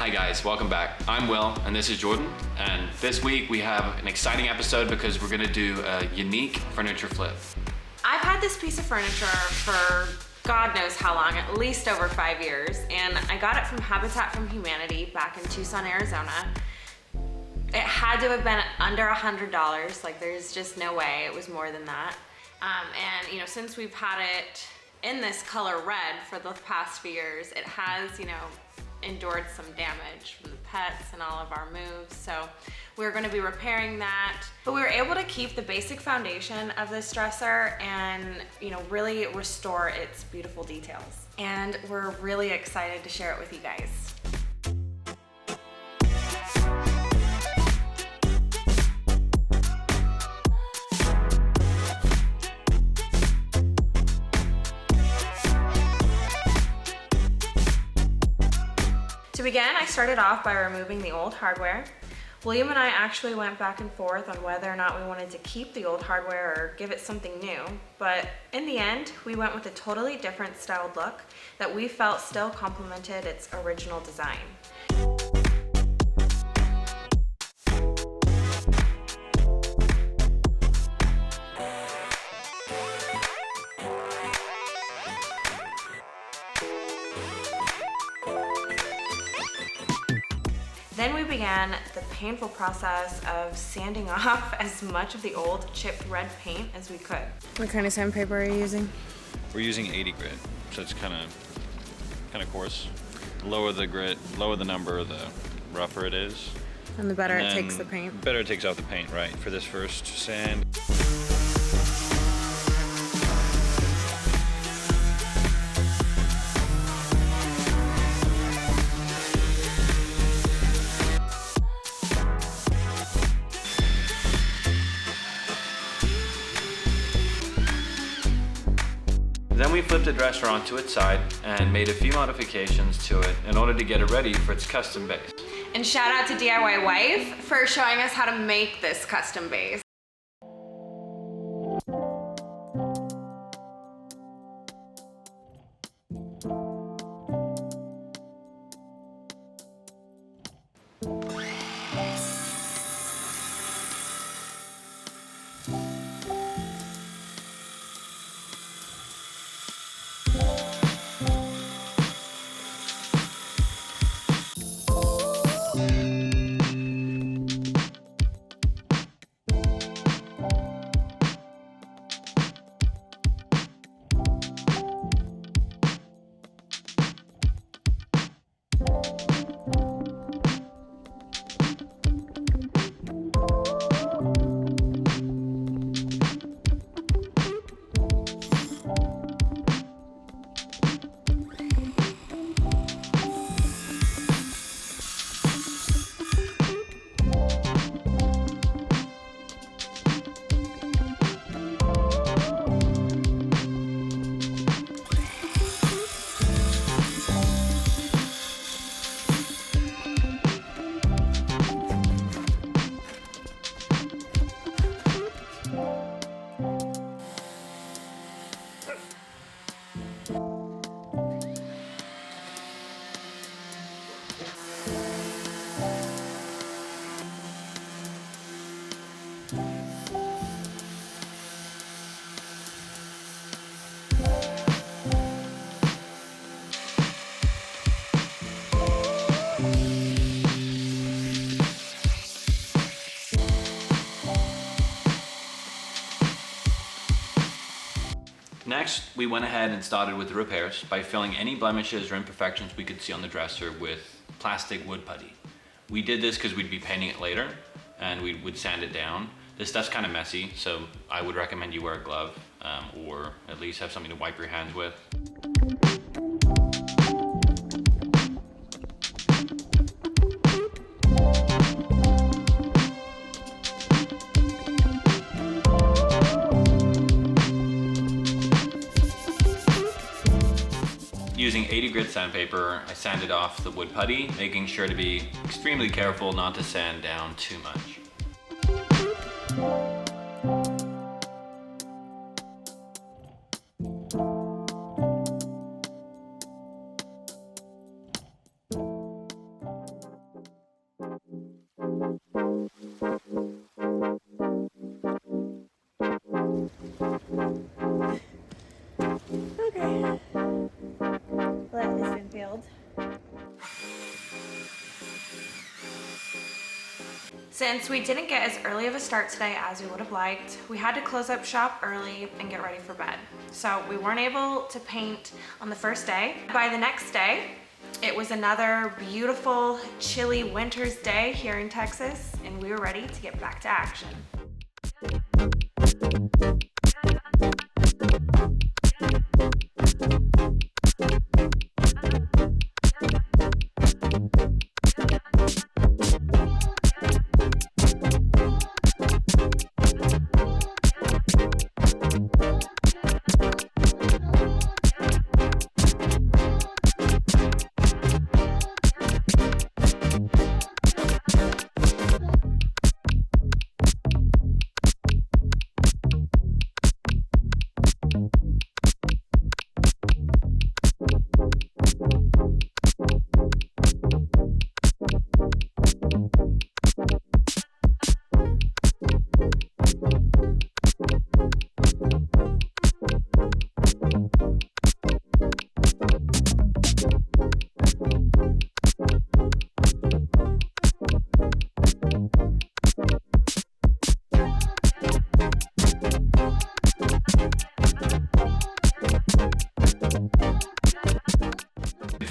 Hi guys, welcome back. I'm Will and this is Jordan, and this week we have an exciting episode because we're gonna do a unique furniture flip. I've had this piece of furniture for God knows how long, at least over 5 years, and I got it from Habitat from Humanity back in Tucson, Arizona. It had to have been under $100, like there's just no way it was more than that. And you know, since we've had it in this color red for the past few years, it has, you know, endured some damage from the pets and all of our moves. So we're going to be repairing that, but we were able to keep the basic foundation of this dresser and, you know, really restore its beautiful details. And we're really excited to share it with you guys. To begin, I started off by removing the old hardware. William and I actually went back and forth on whether or not we wanted to keep the old hardware or give it something new, but in the end, we went with a totally different styled look that we felt still complemented its original design. Then we began the painful process of sanding off as much of the old chipped red paint as we could. What kind of sandpaper are you using? We're using 80 grit, so it's kind of coarse. The lower the grit, lower the number, the rougher it is. And the better it takes the paint. The better it takes out the paint, right, for this first sand. Then we flipped the dresser onto its side and made a few modifications to it in order to get it ready for its custom base. And shout out to DIY Wife for showing us how to make this custom base. Next, we went ahead and started with the repairs by filling any blemishes or imperfections we could see on the dresser with plastic wood putty. We did this because we'd be painting it later and we would sand it down. This stuff's kind of messy, so I would recommend you wear a glove or at least have something to wipe your hands with. Using 80 grit sandpaper, I sanded off the wood putty, making sure to be extremely careful not to sand down too much. Okay. Left has been peeled. Since we didn't get as early of a start today as we would have liked, we had to close up shop early and get ready for bed. So we weren't able to paint on the first day. By the next day, it was another beautiful, chilly winter's day here in Texas, and we were ready to get back to action.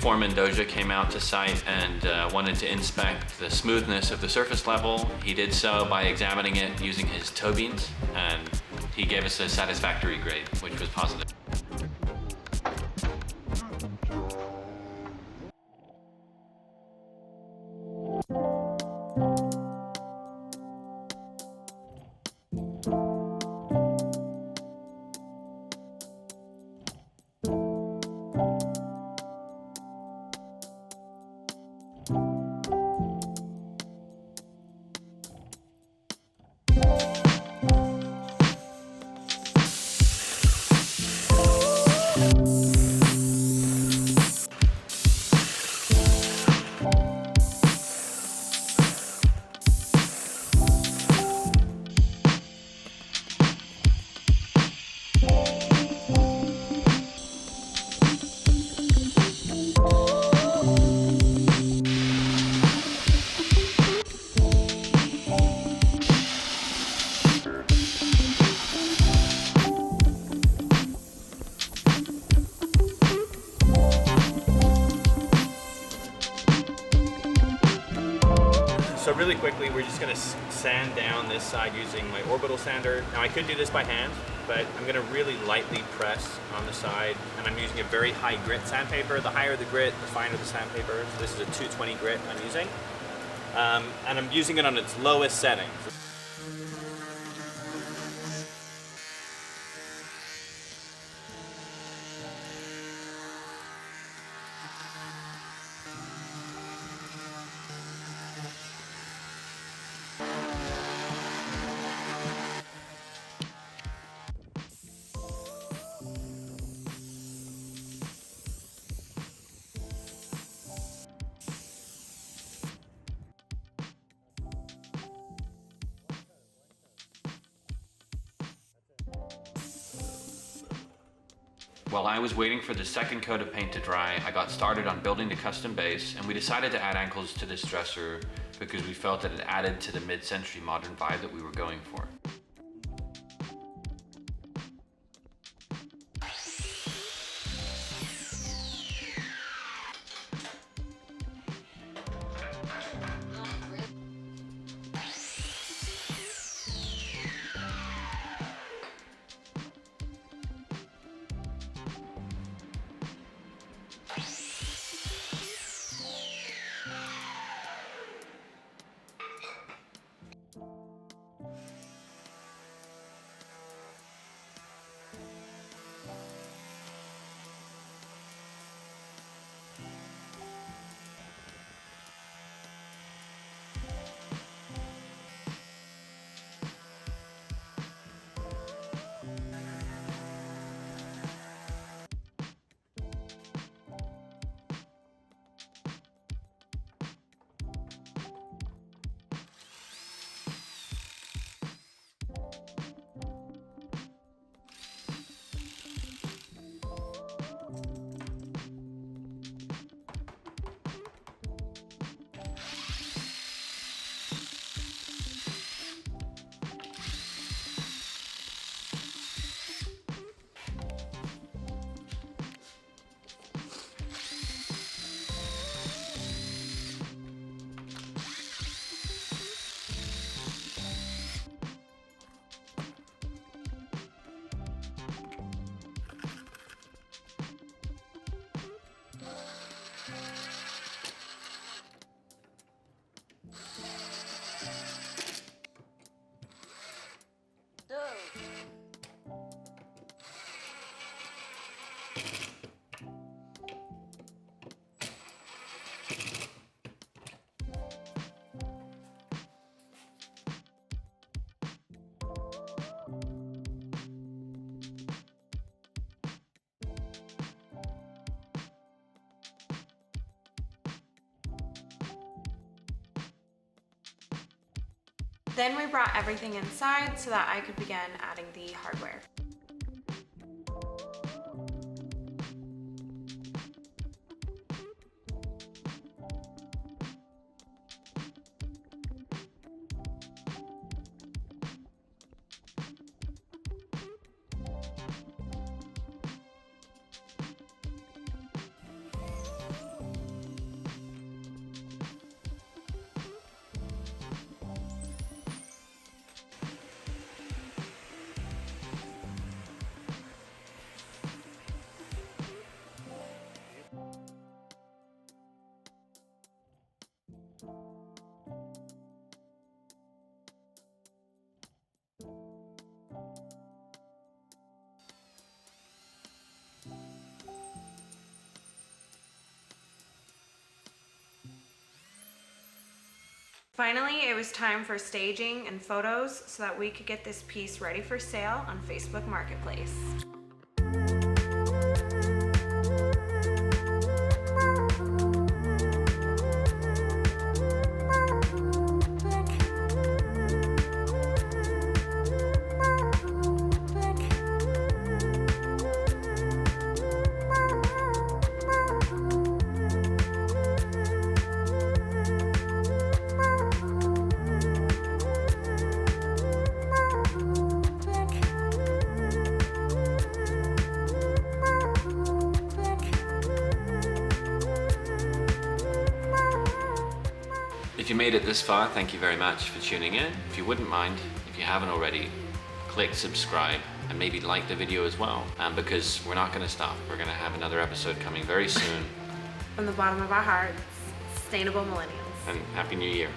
Foreman Doja came out to site and wanted to inspect the smoothness of the surface level. He did so by examining it using his toe beams, and he gave us a satisfactory grade, which was positive. So really quickly, we're just gonna sand down this side using my orbital sander. Now I could do this by hand, but I'm gonna really lightly press on the side, and I'm using a very high grit sandpaper. The higher the grit, the finer the sandpaper. So this is a 220 grit I'm using. And I'm using it on its lowest setting. While I was waiting for the second coat of paint to dry, I got started on building the custom base, and we decided to add ankles to this dresser because we felt that it added to the mid-century modern vibe that we were going for. Then we brought everything inside so that I could begin adding the hardware. Finally, it was time for staging and photos so that we could get this piece ready for sale on Facebook Marketplace. If you made it this far, thank you very much for tuning in. If you wouldn't mind, if you haven't already, click subscribe and maybe like the video as well. Because we're not going to stop. We're going to have another episode coming very soon. From the bottom of our hearts, sustainable millennials. And Happy New Year.